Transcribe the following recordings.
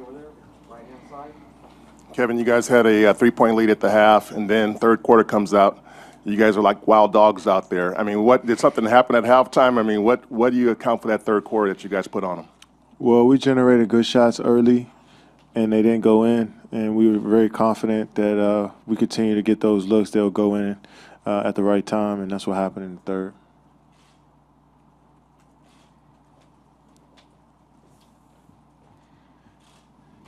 over there, right-hand side. Kevin, you guys had a 3-point lead at the half, and then third quarter comes out. You guys are like wild dogs out there. I mean, what did something happen at halftime? I mean, what do you account for that third quarter that you guys put on them? Well, we generated good shots early, and they didn't go in. And we were very confident that we continue to get those looks. They'll go in at the right time, and that's what happened in the third.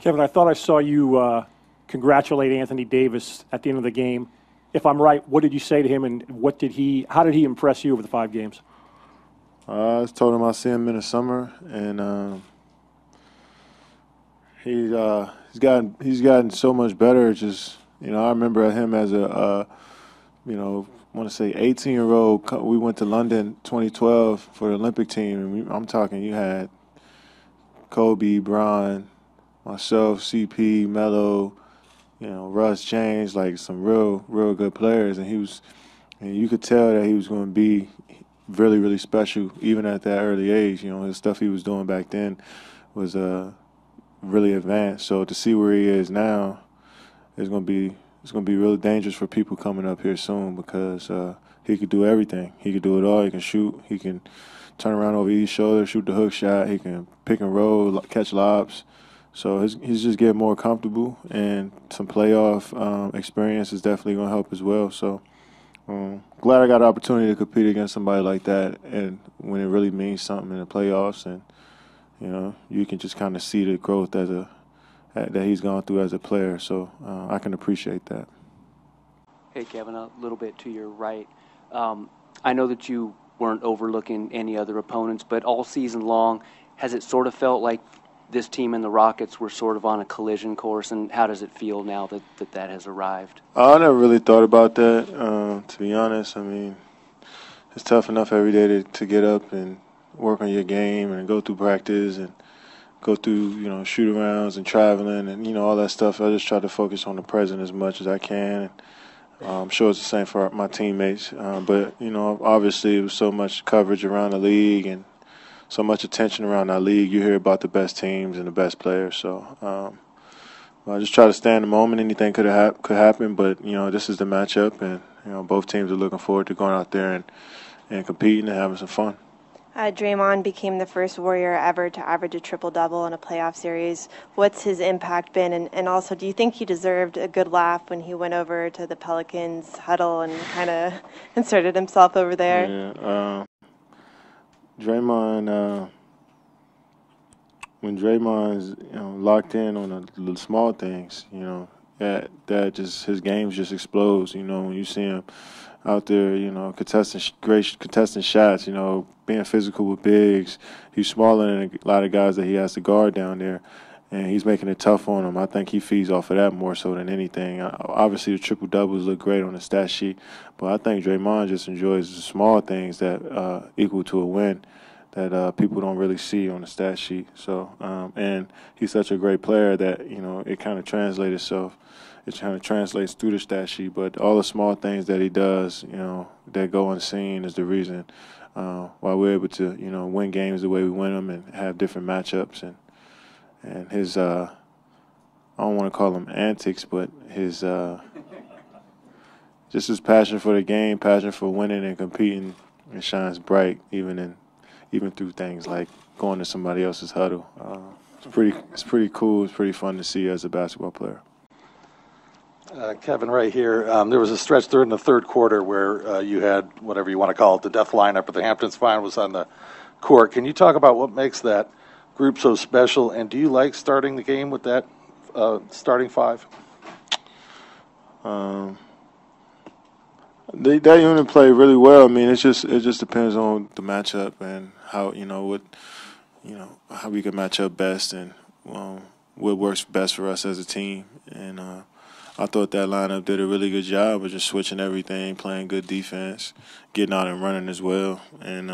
Kevin, I thought I saw you congratulate Anthony Davis at the end of the game. If I'm right, what did you say to him, and how did he impress you over the 5 games? I just told him I'll see him in the summer, and he's gotten so much better. Just, I remember him as a I want to say 18-year-old. We went to London 2012 for the Olympic team, and I'm talking you had Kobe, Bron, myself, CP, Melo, Russ, James, like some real good players, and you could tell that he was going to be really, really special even at that early age. His stuff he was doing back then was really advanced. So to see where he is now is going to be really dangerous for people coming up here soon, because he could do everything. He could do it all. He can shoot. He can turn around over each shoulder, shoot the hook shot. He can pick and roll, catch lobs. So he's just getting more comfortable, and some playoff experience is definitely going to help as well. So glad I got an opportunity to compete against somebody like that, and when it really means something in the playoffs, and you can just kind of see the growth that he's gone through as a player. So I can appreciate that. Hey, Kevin, a little bit to your right. I know that you weren't overlooking any other opponents, but all season long, has it sort of felt like this team and the Rockets were sort of on a collision course, and how does it feel now that has arrived? I never really thought about that, to be honest. I mean, it's tough enough every day to get up and work on your game and go through practice and go through, shoot-arounds and traveling and, all that stuff. I just try to focus on the present as much as I can. And, I'm sure it's the same for my teammates. But, obviously it was so much coverage around the league and so much attention around our league. You hear about the best teams and the best players. So I just try to stay in the moment. Anything could happen, but this is the matchup, and both teams are looking forward to going out there and competing and having some fun. Draymond became the first Warrior ever to average a triple-double in a playoff series. What's his impact been? And also, do you think he deserved a good laugh when he went over to the Pelicans huddle and kind of inserted himself over there? Yeah. Draymond, when Draymond's locked in on the small things, that just his game just explodes. When you see him out there, great contesting shots, being physical with bigs. He's smaller than a lot of guys that he has to guard down there, and he's making it tough on them. I think he feeds off of that more so than anything. Obviously, the triple-doubles look great on the stat sheet, but I think Draymond just enjoys the small things that equal to a win that people don't really see on the stat sheet. So, and he's such a great player that, it kind of translates itself. It kind of translates through the stat sheet, but all the small things that he does, that go unseen is the reason why we're able to, win games the way we win them and have different matchups. And his, I don't want to call them antics, but his, just his passion for the game, passion for winning and competing, it shines bright even through things like going to somebody else's huddle. It's pretty cool. It's pretty fun to see as a basketball player. Kevin, right here, there was a stretch there in the third quarter where you had whatever you want to call it, the death lineup, but the Hamptons final was on the court. Can you talk about what makes that group so special, and do you like starting the game with that starting five? That unit played really well. I mean, it just depends on the matchup and how how we can match up best and what works best for us as a team. And I thought that lineup did a really good job of just switching everything, playing good defense, getting out and running as well. And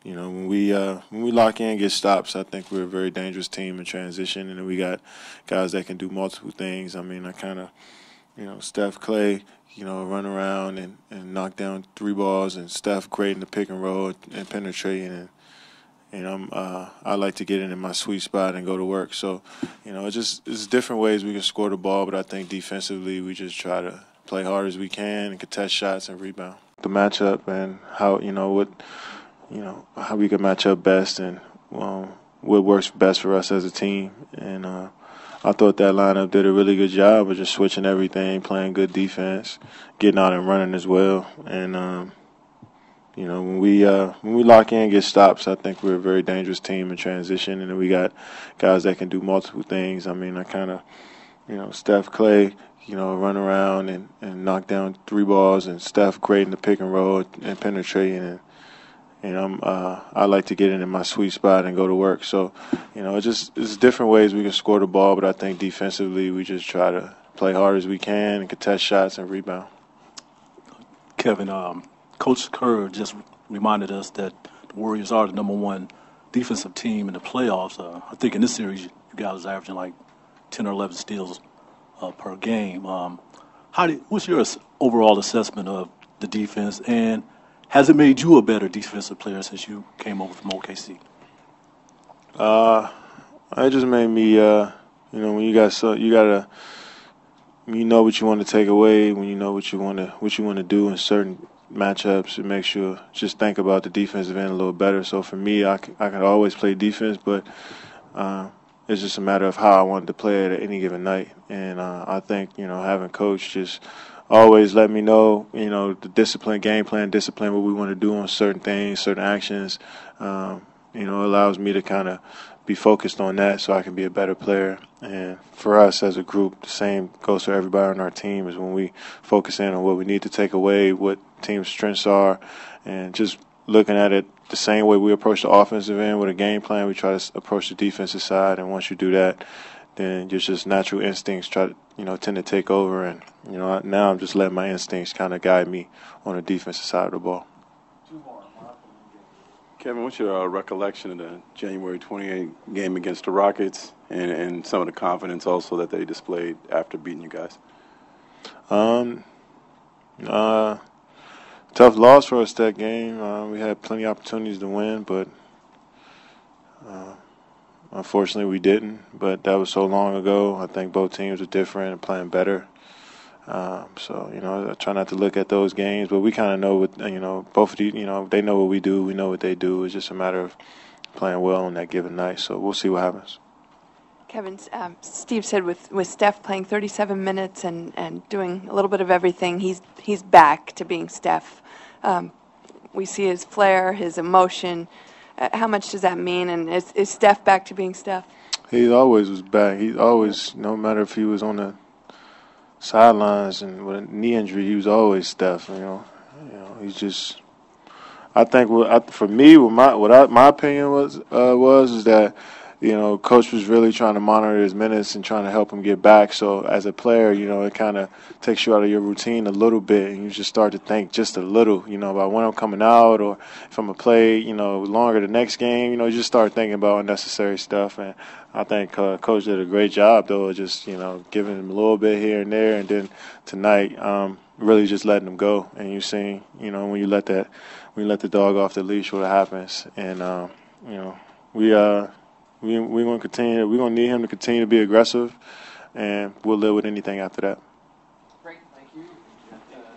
when we lock in, get stops, I think we're a very dangerous team in transition, and we got guys that can do multiple things. I mean, I kind of Steph, Klay, run around and knock down 3 balls, and Steph great in the pick and roll and penetrating, I like to get in my sweet spot and go to work. So, it's different ways we can score the ball, but I think defensively we just try to play hard as we can and contest shots and rebound. The matchup and how how we can match up best and what works best for us as a team. And I thought that lineup did a really good job of just switching everything, playing good defense, getting out and running as well. And when we lock in and get stops, I think we're a very dangerous team in transition, and then we got guys that can do multiple things. I mean, I kind of, Steph, Klay, run around and knock down 3 balls, and Steph great in the pick and roll and penetrating, and I like to get in my sweet spot and go to work. So, it's different ways we can score the ball, but I think defensively we just try to play hard as we can and contest shots and rebound. Kevin, Coach Kerr just reminded us that the Warriors are the #1 defensive team in the playoffs. I think in this series you guys are averaging like 10 or 11 steals per game. What's your overall assessment of the defense, and has it made you a better defensive player since you came over from OKC? It just made me, when you know what you want to take away, when you know what you want to do in certain matchups, it makes you just think about the defensive end a little better. So for me, I could always play defense, but it's just a matter of how I wanted to play it at any given night. And I think, having coach just always let me know, the discipline, game plan, discipline, what we want to do on certain things, certain actions, allows me to kind of be focused on that so I can be a better player. And for us as a group, the same goes for everybody on our team, is when we focus in on what we need to take away, what team's strengths are, and just looking at it the same way we approach the offensive end with a game plan, we try to approach the defensive side. And once you do that, then just natural instincts tend to take over. And, now I'm just letting my instincts kind of guide me on the defensive side of the ball. Kevin, what's your recollection of the January 28 game against the Rockets and some of the confidence also that they displayed after beating you guys? Tough loss for us that game. We had plenty of opportunities to win, but unfortunately we didn't. But that was so long ago. I think both teams are different and playing better. I try not to look at those games, but we kind of know what, both of they know what we do, we know what they do. It's just a matter of playing well on that given night. So we'll see what happens. Kevin, Steve said with Steph playing 37 minutes and doing a little bit of everything, he's back to being Steph. We see his flair, his emotion. How much does that mean? And is Steph back to being Steph? He always was back. He always, no matter if he was on the sidelines and with a knee injury, he was always Steph. He's just. I think for me, my opinion was that Coach was really trying to monitor his minutes and trying to help him get back. So as a player, it kind of takes you out of your routine a little bit, and you just start to think just a little, about when I'm coming out, or if I'm gonna play, longer the next game. You just start thinking about unnecessary stuff. And I think Coach did a great job, though, just giving him a little bit here and there, and then tonight, really just letting him go. And you see, when you let the dog off the leash, what happens. And we're going to continue. We're going to need him to continue to be aggressive, and we'll live with anything after that.